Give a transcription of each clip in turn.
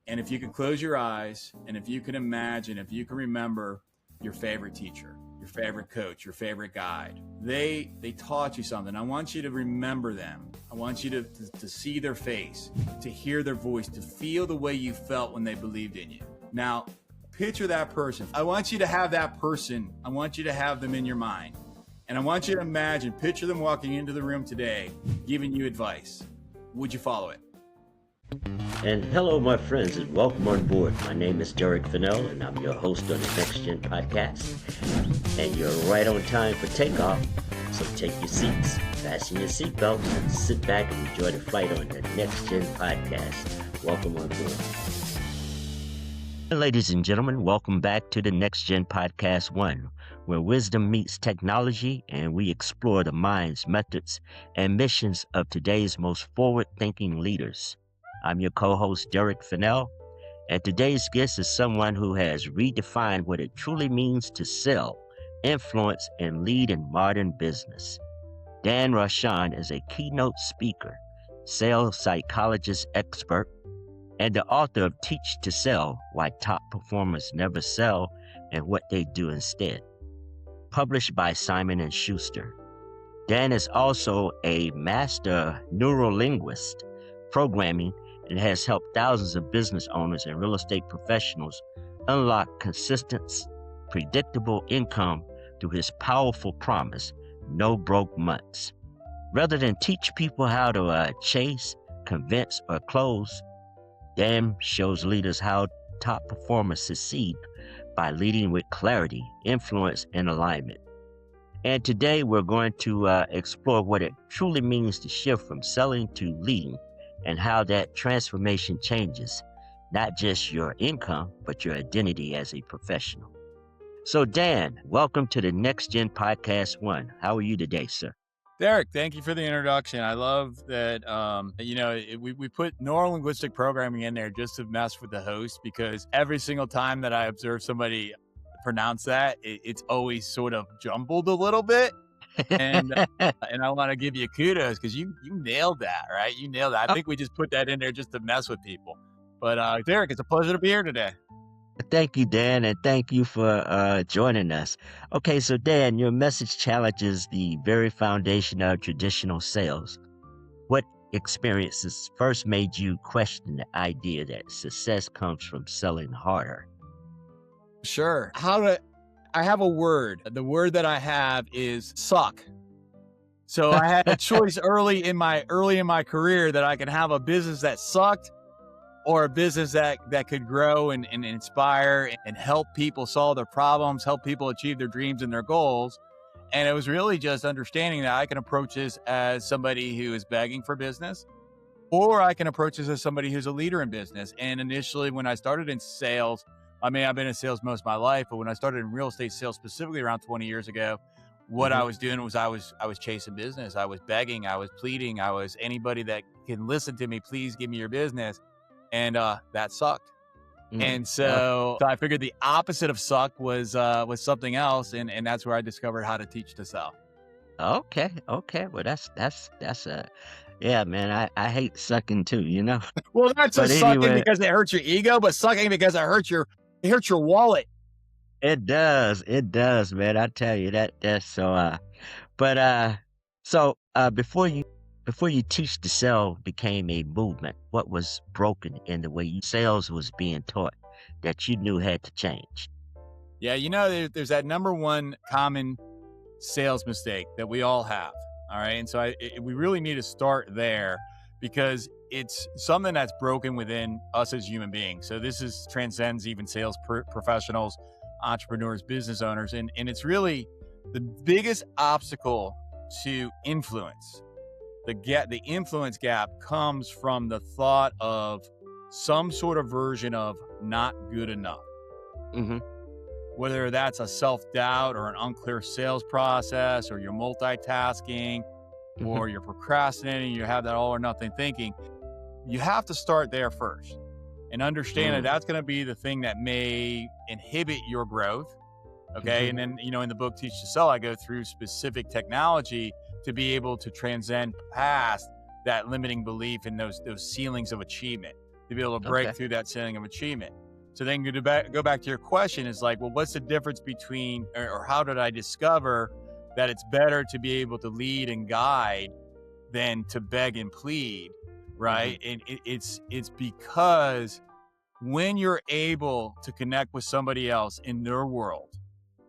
And if you can close your eyes, and if you can imagine, if you can remember your favorite teacher, your favorite coach, your favorite guide, they taught you something. I want you to remember them. I want you to see their face, to hear their voice, to feel the way you felt when they believed in you. Now, picture that person. I want you to have that person. I want you to have them in your mind. And I want you to imagine, picture them walking into the room today, giving you advice. Would you follow it? And hello, my friends, and welcome on board. My name is Derrick Fennell, and I'm your host on the NextGen Podcast. And you're right on time for takeoff, so take your seats, fasten your seatbelts, and sit back and enjoy the flight on the NextGen Podcast. Welcome on board. Ladies and gentlemen, welcome back to the NextGen Podcast One, where wisdom meets technology, and we explore the minds, methods, and missions of today's most forward-thinking leaders. I'm your co-host, Derrick Fennell, and today's guest is someone who has redefined what it truly means to sell, influence, and lead in modern business. Dan Rochon is a keynote speaker, sales psychologist expert, and the author of Teach to Sell, Why Top Performers Never Sell and What They Do Instead, published by Simon & Schuster. Dan is also a master neurolinguist, programming, and has helped thousands of business owners and real estate professionals unlock consistent, predictable income through his powerful promise, no broke months. Rather than teach people how to chase, convince, or close, Dan shows leaders how top performers succeed by leading with clarity, influence, and alignment. And today we're going to explore what it truly means to shift from selling to leading, and how that transformation changes not just your income, but your identity as a professional. So Dan, welcome to the NextGen Podcast One. How are you today, sir? Derrick, thank you for the introduction. I love that, we put neurolinguistic programming in there just to mess with the host, because every single time that I observe somebody pronounce that, it's always sort of jumbled a little bit. And I want to give you kudos because you nailed that, right? You nailed that. I think we just put that in there just to mess with people. But Derrick, it's a pleasure to be here today. Thank you, Dan, and thank you for joining us. Okay, so Dan, your message challenges the very foundation of traditional sales. What experiences first made you question the idea that success comes from selling harder? Sure. I have a word. The word that I have is suck. So I had a choice early in my career that I could have a business that sucked, or a business that could grow and inspire and help people solve their problems, help people achieve their dreams and their goals. And it was really just understanding that I can approach this as somebody who is begging for business, or I can approach this as somebody who's a leader in business. And initially, when I started in sales, I've been in sales most of my life, but when I started in real estate sales, specifically around 20 years ago, what I was doing was I was chasing business. I was begging, I was pleading, I was anybody that can listen to me, please give me your business. And that sucked. And so I figured the opposite of suck was something else. And that's where I discovered how to teach to sell. Okay. Well, that's yeah, man, I hate sucking too, you know? Well, not just sucking because it hurts your ego, but sucking because it hurts your wallet. It does, man. I tell you that's so, before you teach to sell became a movement, what was broken in the way sales was being taught that you knew had to change? Yeah, there's that number one common sales mistake that we all have. All right. And so we really need to start there, because it's something that's broken within us as human beings. So this transcends even sales professionals, entrepreneurs, business owners. And it's really the biggest obstacle to influence. The influence gap comes from the thought of some sort of version of not good enough. Mm-hmm. Whether that's a self-doubt or an unclear sales process, or you're multitasking, or you're procrastinating, you have that all or nothing thinking, you have to start there first and understand that that's going to be the thing that may inhibit your growth. Okay. And then, in the book, Teach to Sell, I go through specific technology to be able to transcend past that limiting belief and those ceilings of achievement. to be able to break Okay. through that ceiling of achievement. So then go back to your question is like, well, what's the difference between, or how did I discover that it's better to be able to lead and guide than to beg and plead, right? And it's because when you're able to connect with somebody else in their world,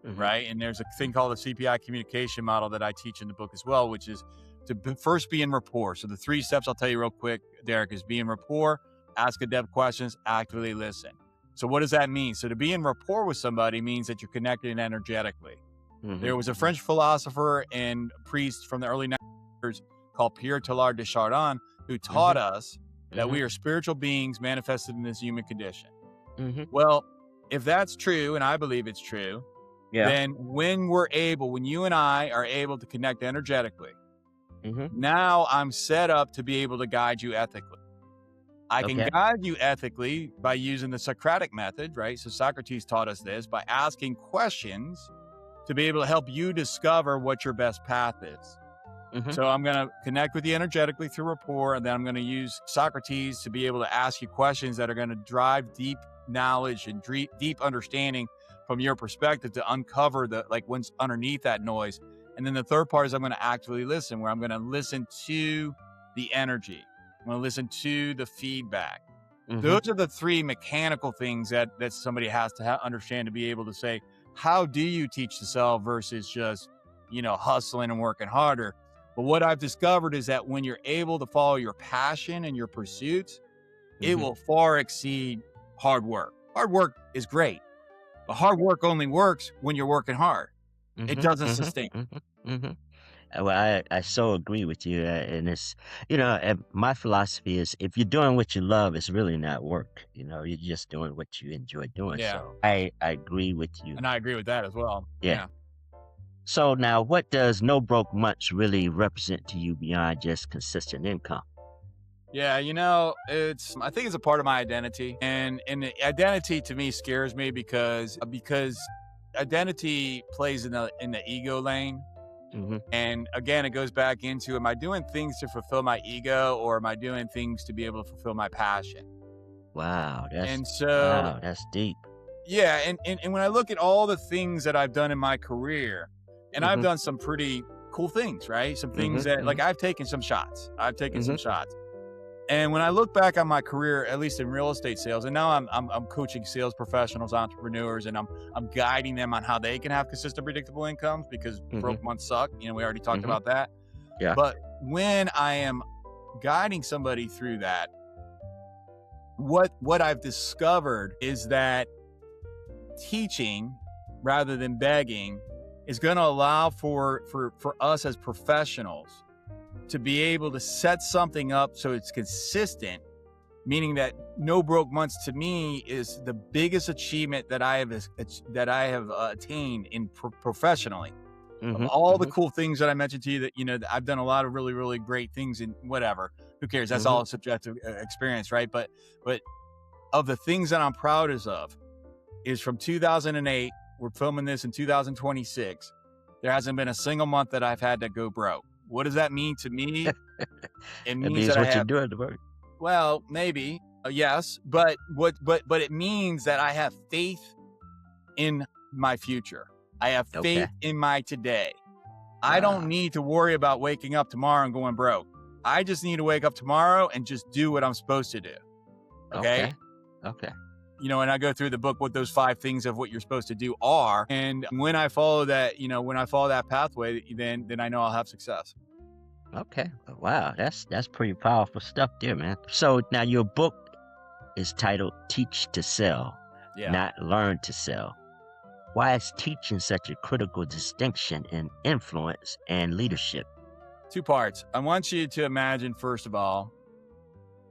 right? And there's a thing called the CPI communication model that I teach in the book as well, which is to first be in rapport. So the 3 steps I'll tell you real quick, Derrick, is be in rapport, ask in-depth questions, actively listen. So what does that mean? So to be in rapport with somebody means that you're connected energetically. There was a French philosopher and priest from the early 1900s called Pierre Teilhard de Chardin who taught us that we are spiritual beings manifested in this human condition. Well, if that's true, and I believe it's true, then when you and I are able to connect energetically, now I'm set up to be able to guide you ethically. I can guide you ethically by using the Socratic method, right? So Socrates taught us this by asking questions to be able to help you discover what your best path is. So I'm going to connect with you energetically through rapport, and then I'm going to use Socrates to be able to ask you questions that are going to drive deep knowledge and deep understanding from your perspective to uncover what's underneath that noise. And then the third part is I'm going to actively listen, where I'm going to listen to the energy. I'm going to listen to the feedback. Those are the 3 mechanical things that somebody has to understand to be able to say, how do you teach to sell versus just, hustling and working harder? But what I've discovered is that when you're able to follow your passion and your pursuits, it will far exceed hard work. Hard work is great, but hard work only works when you're working hard. It doesn't sustain. Well, I so agree with you. And it's, and my philosophy is if you're doing what you love, it's really not work. You're just doing what you enjoy doing. Yeah. So I agree with you. And I agree with that as well. Yeah. So now, what does no broke months really represent to you beyond just consistent income? Yeah, I think it's a part of my identity, and the identity to me scares me because identity plays in the ego lane. And again, it goes back into, am I doing things to fulfill my ego, or am I doing things to be able to fulfill my passion? Wow, that's deep. Yeah, and when I look at all the things that I've done in my career, and I've done some pretty cool things, right? Some things that I've taken some shots. And when I look back on my career, at least in real estate sales, and now I'm coaching sales professionals, entrepreneurs, and I'm guiding them on how they can have consistent, predictable incomes, because broke months suck. We already talked about that. Yeah. But when I am guiding somebody through that, what I've discovered is that teaching rather than begging is going to allow for us as professionals to be able to set something up so it's consistent, meaning that no broke months to me is the biggest achievement that I have attained in professionally. Of all the cool things that I mentioned to you, that I've done a lot of really, really great things, and whatever, who cares? That's all a subjective experience, right? But of the things that I'm proudest of is from 2008. We're filming this in 2026. There hasn't been a single month that I've had to go broke. What does that mean to me? It means that what you're doing to work. Well, maybe, yes, but it means that I have faith in my future. I have faith in my today. I don't need to worry about waking up tomorrow and going broke. I just need to wake up tomorrow and just do what I'm supposed to do. Okay. And I go through the book what those 5 things of what you're supposed to do are. And when I follow that, pathway, then I know I'll have success. Okay. Wow. That's pretty powerful stuff there, man. So now your book is titled Teach to Sell, not Learn to Sell. Why is teaching such a critical distinction in influence and leadership? 2 parts. I want you to imagine, first of all,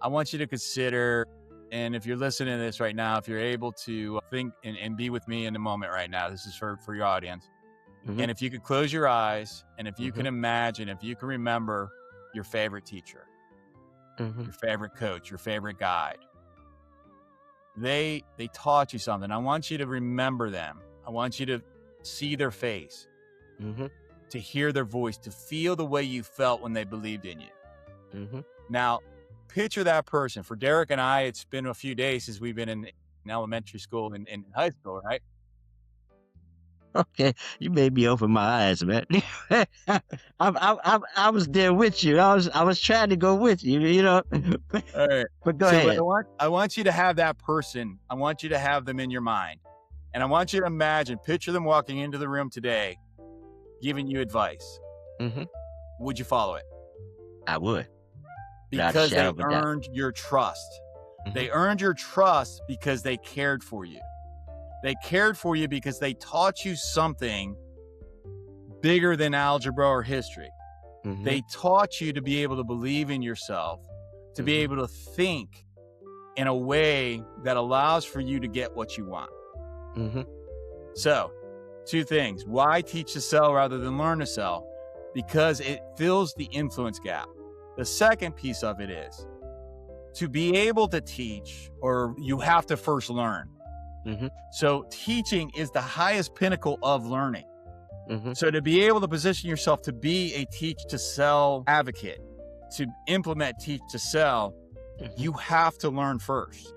I want you to consider, and if you're listening to this right now, if you're able to think and be with me in the moment right now, this is for your audience. And if you could close your eyes, and if you can imagine, if you can remember your favorite teacher, your favorite coach, your favorite guide, they taught you something. I want you to remember them. I want you to see their face, to hear their voice, to feel the way you felt when they believed in you. Now, picture that person. For Derrick and I, it's been a few days since we've been in elementary school and in high school, right? Okay, you made me open my eyes, man. I was there with you. I was trying to go with you, you know. All right. But go So ahead. I want you to have that person. I want you to have them in your mind. And I want you to picture them walking into the room today, giving you advice. Mm-hmm. Would you follow it? I would. Because they earned your trust. Mm-hmm. They earned your trust because they cared for you. They cared for you because they taught you something bigger than algebra or history. Mm-hmm. They taught you to be able to believe in yourself, to be able to think in a way that allows for you to get what you want. Mm-hmm. So, two things. Why teach to sell rather than learn to sell? Because it fills the influence gap. The second piece of it is to be able to teach, or you have to first learn. Mm-hmm. So teaching is the highest pinnacle of learning. Mm-hmm. So to be able to position yourself to be a teach to sell advocate, to implement teach to sell, you have to learn first.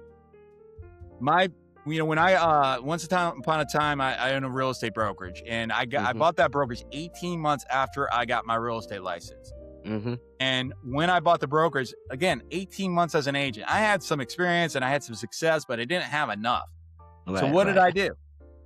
When I once upon a time, I owned a real estate brokerage, and I bought that brokerage 18 months after I got my real estate license. Mm-hmm. And when I bought the brokerage, again, 18 months as an agent, I had some experience and I had some success, but I didn't have enough. Right, so what did I do?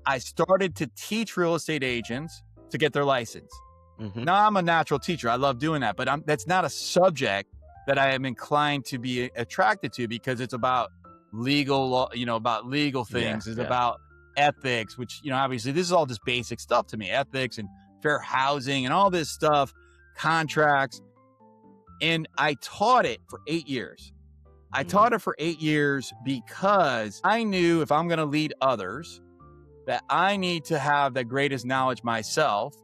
I started to teach real estate agents to get their license. Mm-hmm. Now I'm a natural teacher. I love doing that, but that's not a subject that I am inclined to be attracted to, because it's about legal law, about legal things. It's about ethics, which, obviously this is all just basic stuff to me, ethics and fair housing and all this stuff, contracts. And I taught it for 8 years. I taught it for 8 years because I knew if I'm going to lead others, that I need to have the greatest knowledge myself,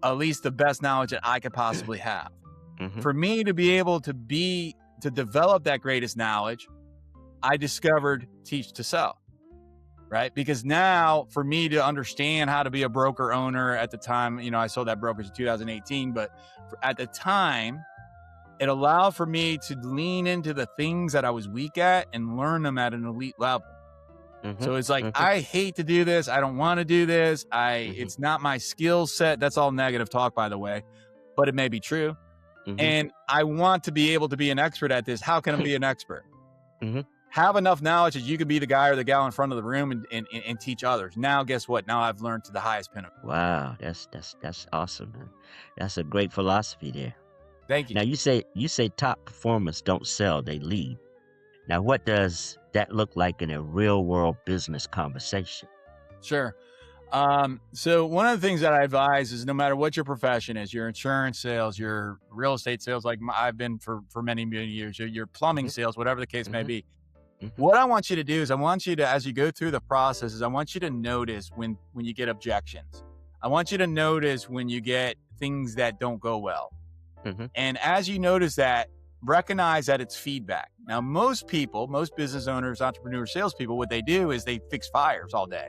at least the best knowledge that I could possibly have. Mm-hmm. For me to be able to develop that greatest knowledge, I discovered teach to sell, right? Because now for me to understand how to be a broker owner at the time, I sold that brokerage in 2018, but at the time, it allowed for me to lean into the things that I was weak at and learn them at an elite level. Mm-hmm. So it's like, I hate to do this. I don't want to do this. It's not my skill set. That's all negative talk, by the way, but it may be true. Mm-hmm. And I want to be able to be an expert at this. How can I be an expert? Mm-hmm. Have enough knowledge that you can be the guy or the gal in front of the room and teach others. Now, guess what? Now I've learned to the highest pinnacle. Wow. That's awesome, man. That's a great philosophy there. Thank you. Now you say top performers don't sell, they lead. Now, what does that look like in a real world business conversation? Sure. So one of the things that I advise is, no matter what your profession is, your insurance sales, your real estate sales, like I've been for many, many years, your plumbing sales, whatever the case may be, what I want you to do is I want you to, as you go through the processes, I want you to notice when you get objections. I want you to notice when you get things that don't go well. Mm-hmm. And as you notice that, recognize that it's feedback. Now, most business owners, entrepreneurs, salespeople, what they do is they fix fires all day,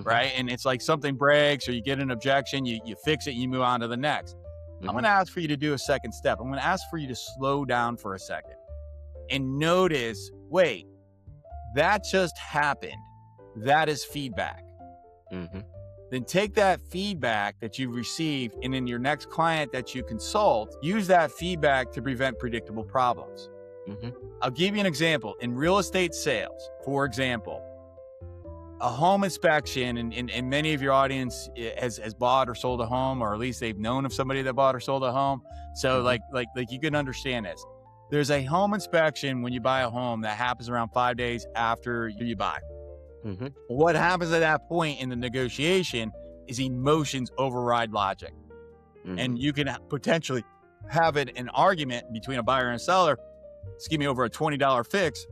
right? And it's like something breaks or you get an objection, you fix it, you move on to the next. I'm going to ask for you to do a second step. I'm going to ask for you to slow down for a second and notice, wait, that just happened. That is feedback. Mm-hmm. Then take that feedback that you've received, and in your next client that you consult, use that feedback to prevent predictable problems. Mm-hmm. I'll give you an example. In real estate sales, for example, a home inspection, and many of your audience has bought or sold a home, or at least they've known of somebody that bought or sold a home. So like you can understand this. There's a home inspection when you buy a home that happens around 5 days after you buy. Mm-hmm. What happens at that point in the negotiation is emotions override logic. Mm-hmm. And you can potentially have an argument between a buyer and a seller, over a $20 fix,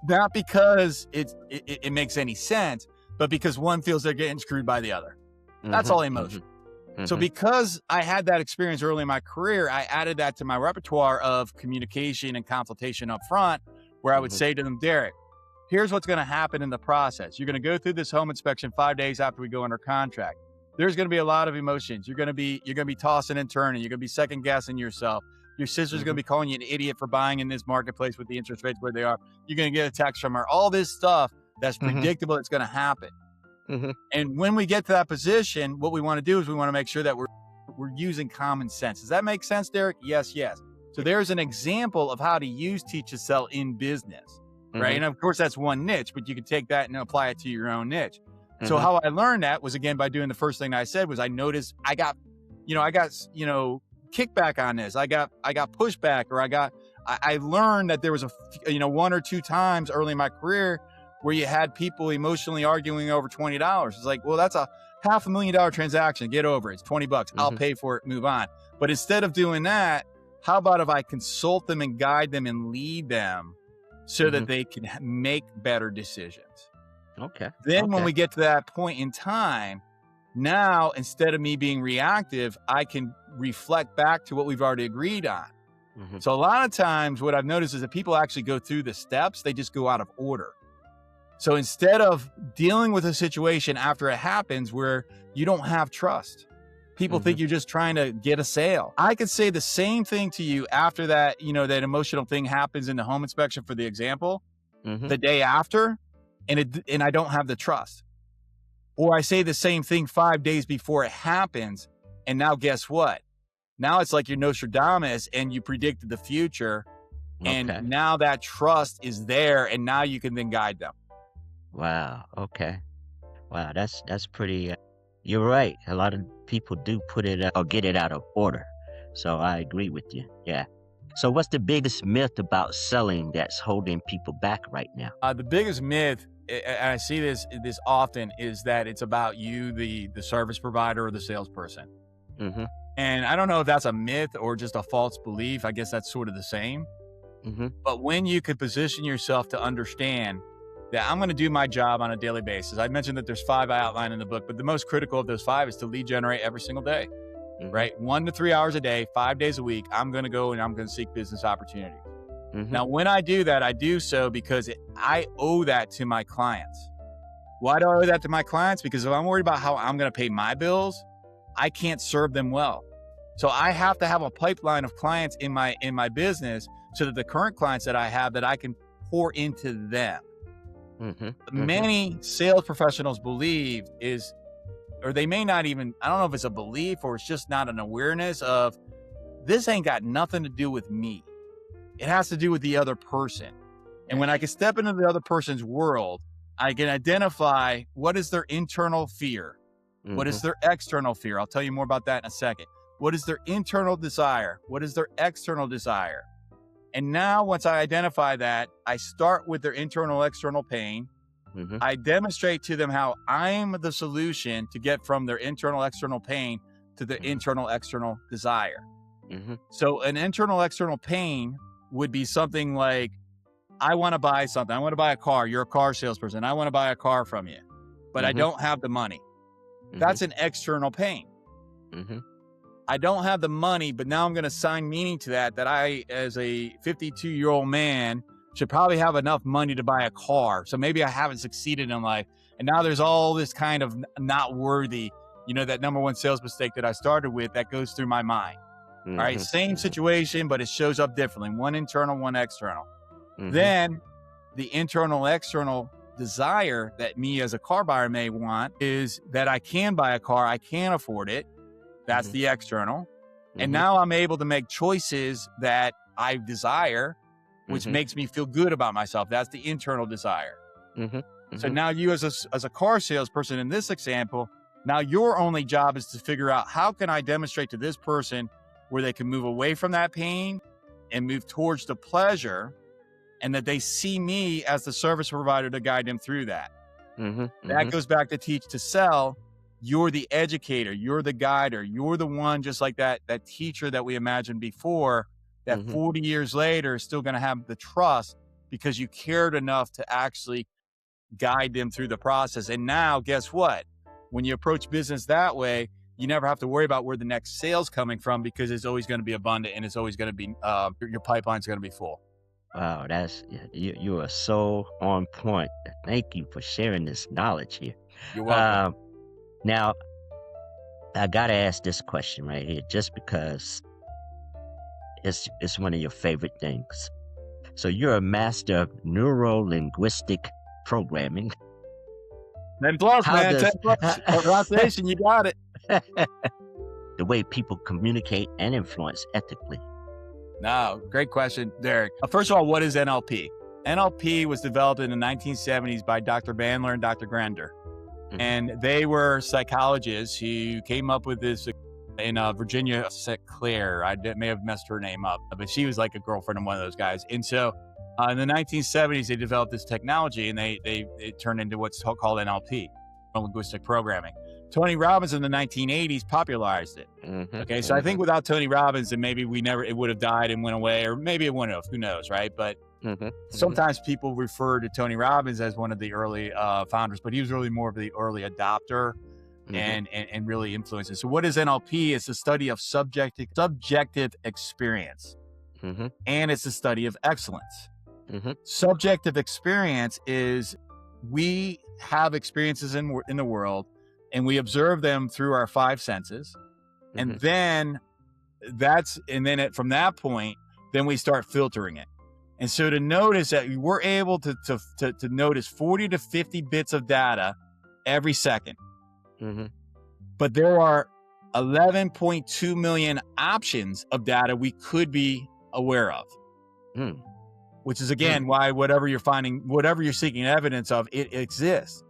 not because it makes any sense, but because one feels they're getting screwed by the other. That's all emotion. Mm-hmm. So because I had that experience early in my career, I added that to my repertoire of communication and consultation up front, where I would say to them, Derrick, here's what's going to happen in the process. You're going to go through this home inspection 5 days after we go under contract. There's going to be a lot of emotions. You're going to be tossing and turning. You're going to be second guessing yourself. Your sister's going to be calling you an idiot for buying in this marketplace with the interest rates where they are. You're going to get a text from her. All this stuff that's predictable, it's going to happen. And when we get to that position, what we want to do is we want to make sure that we're using common sense. Does that make sense, Derrick? Yes. So there's an example of how to use teach to sell in business, right? And of course, that's one niche, but you can take that and apply it to your own niche. So how I learned that was, again, by doing the first thing I said was I noticed I got kickback on this. I got pushback, or I learned that there was one or two times early in my career where you had people emotionally arguing over $20. It's like, well, that's a $500,000 transaction. Get over it. It's $20. I'll pay for it. Move on. But instead of doing that, how about if I consult them and guide them and lead them so that they can make better decisions? Okay. Then when we get to that point in time, now, instead of me being reactive, I can reflect back to what we've already agreed on. So a lot of times what I've noticed is that people actually go through the steps, they just go out of order. So instead of dealing with a situation after it happens where you don't have trust, people think you're just trying to get a sale. I could say the same thing to you after that, that emotional thing happens in the home inspection, for the example, the day after, and I don't have the trust. Or I say the same thing 5 days before it happens, and now guess what? Now it's like you're Nostradamus and you predicted the future, and now that trust is there, and now you can then guide them. Wow. Okay. Wow. That's pretty. You're right. A lot of people do put it or get it out of order. So I agree with you. Yeah. So what's the biggest myth about selling that's holding people back right now? The biggest myth, and I see this often, is that it's about you, the service provider or the salesperson. And I don't know if that's a myth or just a false belief. I guess that's sort of the same. But when you could position yourself to understand that I'm going to do my job on a daily basis. I mentioned that there's 5 I outline in the book, but the most critical of those 5 is to lead generate every single day, right? 1 to 3 hours a day, 5 days a week. I'm going to go and I'm going to seek business opportunities. Now, when I do that, I do so because I owe that to my clients. Why do I owe that to my clients? Because if I'm worried about how I'm going to pay my bills, I can't serve them well. So I have to have a pipeline of clients in my business so that the current clients that I have, that I can pour into them. Many sales professionals believe or they may not even, I don't know if it's a belief or it's just not an awareness of, this ain't got nothing to do with me. It has to do with the other person. And when I can step into the other person's world, I can identify what is their internal fear. What is their external fear? I'll tell you more about that in a second. What is their internal desire? What is their external desire? And now once I identify that, I start with their internal, external pain. I demonstrate to them how I'm the solution to get from their internal, external pain to the internal, external desire. So an internal, external pain would be something like, I want to buy something. I want to buy a car. You're a car salesperson. I want to buy a car from you, but I don't have the money. That's an external pain. I don't have the money, but now I'm going to assign meaning to that I, as a 52-year-old man, should probably have enough money to buy a car. So maybe I haven't succeeded in life. And now there's all this kind of not worthy, that number one sales mistake that I started with that goes through my mind. All right. Same situation, but it shows up differently. One internal, one external. Then the internal, external desire that me as a car buyer may want is that I can buy a car. I can afford it. That's the external. And now I'm able to make choices that I desire, which makes me feel good about myself. That's the internal desire. So now you as a car salesperson in this example, now your only job is to figure out, how can I demonstrate to this person where they can move away from that pain and move towards the pleasure, and that they see me as the service provider to guide them through that. That goes back to teach to sell. You're the educator, you're the guider, you're the one, just like that teacher that we imagined before, that 40 years later is still going to have the trust because you cared enough to actually guide them through the process. And now guess what? When you approach business that way, you never have to worry about where the next sale's coming from, because it's always going to be abundant and it's always going to be, your pipeline's going to be full. Wow, you are so on point. Thank you for sharing this knowledge here. You're welcome. Now, I got to ask this question right here, just because it's one of your favorite things. So you're a master of neuro-linguistic programming. 10 plus, How man. does 10 plus. Pronunciation, you got it. the way people communicate and influence ethically? No, great question, Derrick. First of all, what is NLP? NLP was developed in the 1970s by Dr. Bandler and Dr. Grander. Mhm. And they were psychologists who came up with this in Virginia Claire. I may have messed her name up, but she was like a girlfriend of one of those guys. And so in the 1970s, they developed this technology, and it turned into what's called NLP, linguistic programming. Tony Robbins in the 1980s popularized it. Mhm, Okay, so I think without Tony Robbins, then maybe it would have died and went away, or maybe it wouldn't have. Who knows, right? But mhm, sometimes people refer to Tony Robbins as one of the early founders, but he was really more of the early adopter mhm, and really influenced it. So what is NLP? It's the study of subjective experience, mhm, and it's the study of excellence. mhm, Subjective experience is we have experiences in the world, and we observe them through our 5 senses. And mhm, then from that point, then we start filtering it. And so to notice that we're able to notice 40 to 50 bits of data every second, mhm. but there are 11.2 million options of data we could be aware of, Mm. which is again why whatever you're seeking evidence of, it exists.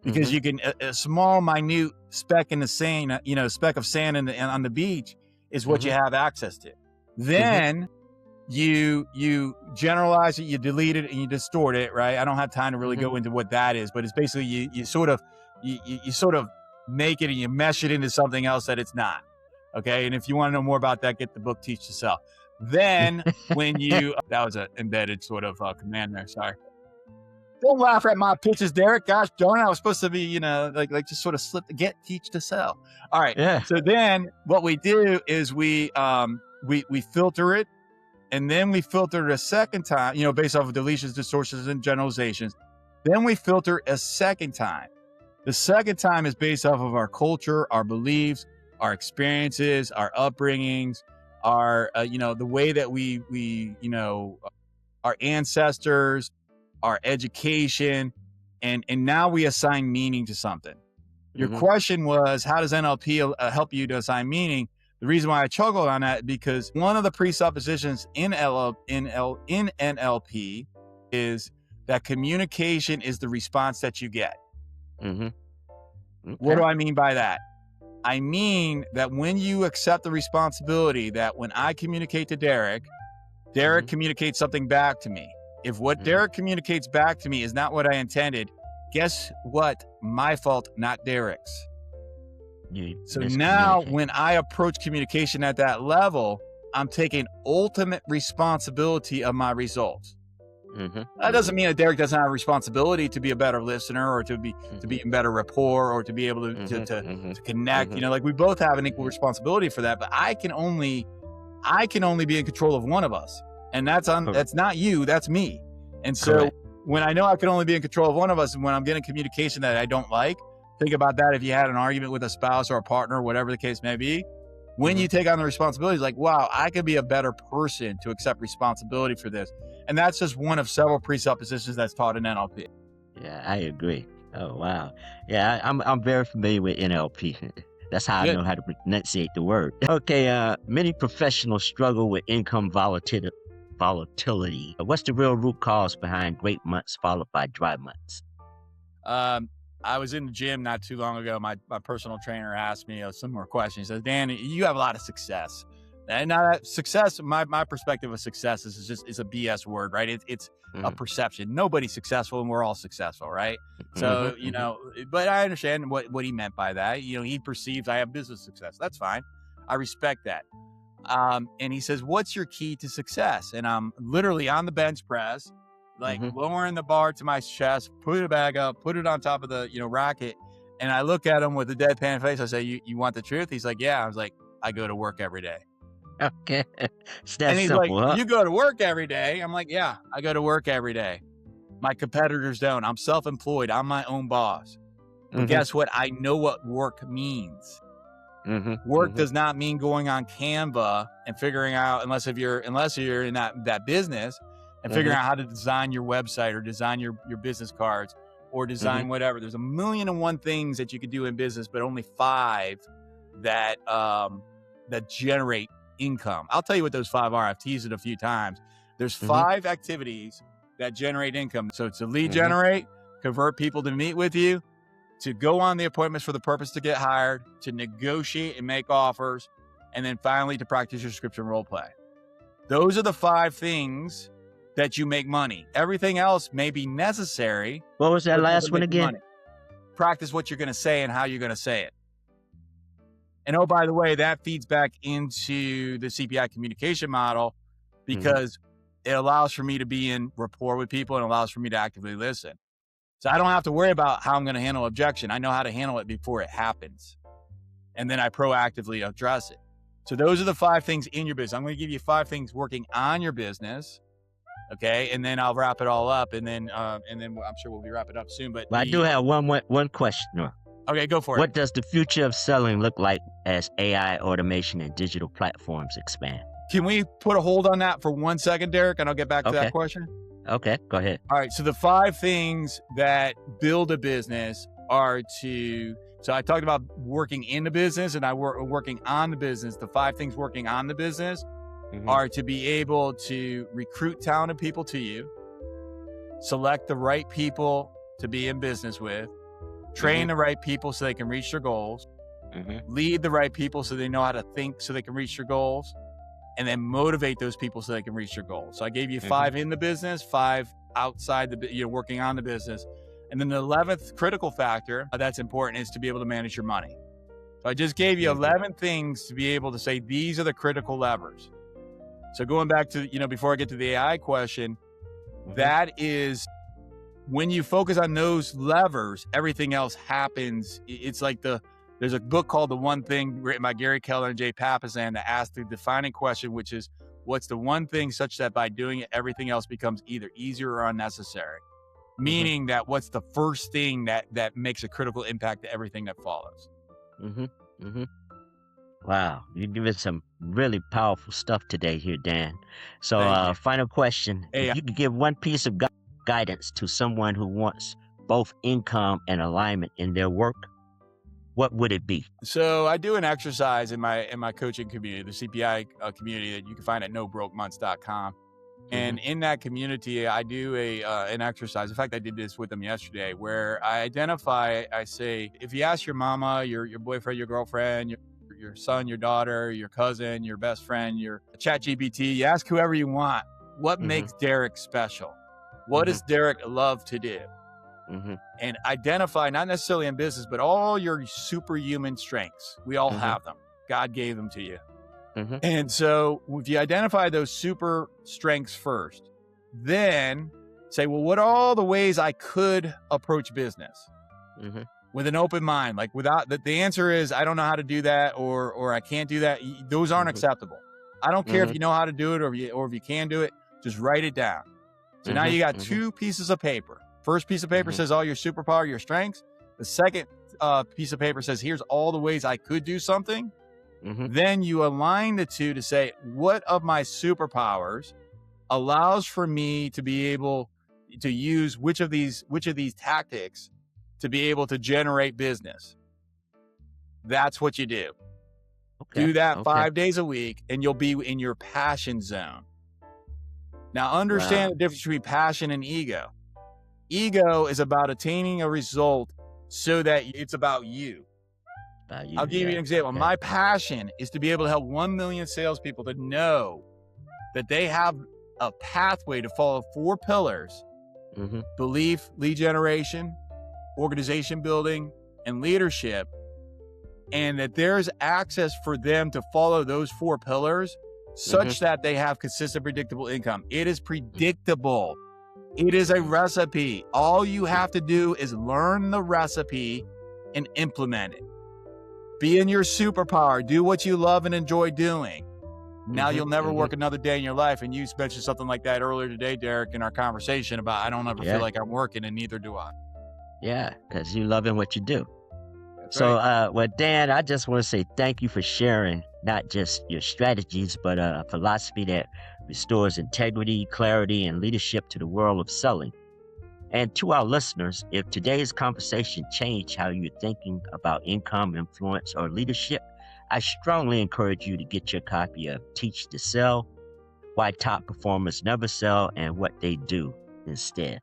Because Mhm. you can a small, minute speck in the sand, speck of sand on the beach is what you have access to. Then you generalize it, you delete it, and you distort it. Right? I don't have time to really go into what that is, but it's basically you sort of make it and you mesh it into something else that it's not. Okay, and if you want to know more about that, get the book Teach to Sell. Then when that was an embedded sort of command there. Sorry. Don't laugh at my pitches, Derrick. Gosh darn it. I was supposed to be, like just sort of teach to sell. All right. Yeah. So then what we do is we filter it, and then we filter it a second time, based off of deletions, distortions, and generalizations. Then we filter a second time. The second time is based off of our culture, our beliefs, our experiences, our upbringings, our, the way that we our ancestors, our education, and now we assign meaning to something. Your question was, how does NLP help you to assign meaning? The reason why I chuckled on that, because one of the presuppositions in NLP is that communication is the response that you get. Mm-hmm. Okay. What do I mean by that? I mean that when you accept the responsibility that when I communicate to Derrick communicates something back to me. If what Derrick communicates back to me is not what I intended, guess what? My fault, not Derrick's. So now when I approach communication at that level, I'm taking ultimate responsibility of my results. That doesn't mean that Derrick doesn't have a responsibility to be a better listener, or to be in better rapport, or to be able to connect. Like we both have an equal responsibility for that, but I can only be in control of one of us. And that's not you, that's me. And so when I know I can only be in control of one of us, and when I'm getting communication that I don't like, think about that if you had an argument with a spouse or a partner, whatever the case may be. When you take on the responsibility, it's like, wow, I could be a better person to accept responsibility for this. And that's just one of several presuppositions that's taught in NLP. Yeah, I agree. Oh, wow. Yeah, I'm very familiar with NLP. That's how I know how to pronunciate the word. Okay, many professionals struggle with income volatility. What's the real root cause behind great months followed by dry months? I was in the gym not too long ago. My personal trainer asked me a similar question. He says, Dan, you have a lot of success. And now that success, my perspective of success is a BS word, right? It's a perception. Nobody's successful, and we're all successul, right? So, but I understand what he meant by that. He perceives I have business success. That's fine. I respect that. And he says, what's your key to success? And I'm literally on the bench press, lowering the bar to my chest, put it back up, put it on top of the, racket. And I look at him with a deadpan face. I say, you want the truth? He's like, yeah. I was like, I go to work every day. Okay. It's that and he's simple, like, huh? you go to work every day? I'm like, yeah, I go to work every day. My competitors don't. I'm self-employed. I'm my own boss. But guess what? I know what work means. Work does not mean going on Canva and figuring out, unless you're in that business and figuring out how to design your website or design your business cards or design whatever. There's a million and one things that you could do in business, but only 5 that generate income. I'll tell you what those 5 are. I've teased it a few times. There's 5 activities that generate income. So it's to lead generate, convert people to meet with you, to go on the appointments for the purpose to get hired, to negotiate and make offers, and then finally to practice your script and role play. Those are the 5 things that you make money. Everything else may be necessary. What was that last one again? Money. Practice what you're going to say and how you're going to say it. And oh, by the way, that feeds back into the CPI communication model because it allows for me to be in rapport with people and allows for me to actively listen. So I don't have to worry about how I'm going to handle objection. I know how to handle it before it happens. And then I proactively address it. So those are the 5 things in your business. I'm going to give you 5 things working on your business. Okay. And then I'll wrap it all up. And then I'm sure we'll be wrapping up soon. But I do have one question. Okay, go for it. What does the future of selling look like as AI, automation, and digital platforms expand? Can we put a hold on that for 1 second, Derrick? And I'll get back to that question. Okay, go ahead. All right. So the 5 things that build a business are so I talked about working in the business and working on the business. The 5 things working on the business are to be able to recruit talented people to you, select the right people to be in business with, train the right people so they can reach their goals, lead the right people so they know how to think so they can reach their goals, and then motivate those people so they can reach their goals. So I gave you 5 in the business, 5 outside working on the business. And then the 11th critical factor that's important is to be able to manage your money. So I just gave you 11 things to be able to say, these are the critical levers. So going back to, before I get to the AI question, that is when you focus on those levers, everything else happens. It's like there's a book called The One Thing written by Gary Keller and Jay Papasan that asks the defining question, which is, what's the one thing such that by doing it, everything else becomes either easier or unnecessary? Meaning that what's the first thing that makes a critical impact to everything that follows? Wow, you're giving some really powerful stuff today here, Dan. So final question. If you could give one piece of guidance to someone who wants both income and alignment in their work, what would it be? So I do an exercise in my coaching community, the CPI community that you can find at nobrokemonths.com. And in that community, I do an exercise. In fact, I did this with them yesterday where I say, if you ask your mama, your boyfriend, your girlfriend, your son, your daughter, your cousin, your best friend, your ChatGPT, you ask whoever you want, what makes Derrick special? What does Derrick love to do? And identify, not necessarily in business, but all your superhuman strengths. We all have them. God gave them to you. And so if you identify those super strengths first, then say, well, what are all the ways I could approach business with an open mind? Like without the answer is, I don't know how to do that, or I can't do that. Those aren't acceptable. I don't care if you know how to do it or if you can do it, just write it down. So now you got 2 pieces of paper. First piece of paper says all your superpower, your strengths. The second piece of paper says, here's all the ways I could do something. Then you align the 2 to say, what of my superpowers allows for me to be able to use which of these tactics to be able to generate business? That's what you do. Do that 5 days a week and you'll be in your passion zone. Now understand the difference between passion and ego. Ego is about attaining a result so that it's about you. I'll give you an example. My passion is to be able to help 1 million salespeople to know that they have a pathway to follow 4 pillars: belief, lead generation, organization building, and leadership. And that there's access for them to follow those 4 pillars such that they have consistent, predictable income. It is predictable. It is a recipe. All you have to do is learn the recipe and implement it. Be in your superpower. Do what you love and enjoy doing. Now you'll never work another day in your life. And you mentioned something like that earlier today, Derrick, in our conversation about I don't ever feel like I'm working, and neither do I. Yeah, because you're loving what you do. So, well, Dan, I just want to say thank you for sharing not just your strategies, but a philosophy that restores integrity, clarity, and leadership to the world of selling. And to our listeners, if today's conversation changed how you're thinking about income, influence, or leadership, I strongly encourage you to get your copy of Teach to Sell, Why Top Performers Never Sell, and What They Do Instead.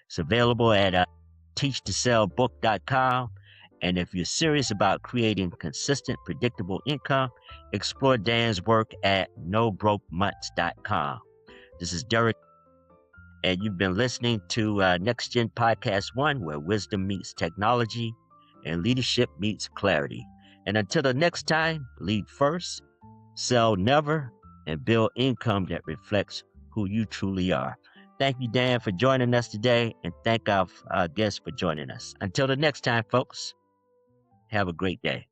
It's available at teachtosellbook.com. And if you're serious about creating consistent, predictable income, explore Dan's work at nobrokemonths.com. This is Derrick, and you've been listening to NextGen Podcast One, where wisdom meets technology and leadership meets clarity. And until the next time, lead first, sell never, and build income that reflects who you truly are. Thank you, Dan, for joining us today, and thank our guests for joining us. Until the next time, folks, have a great day.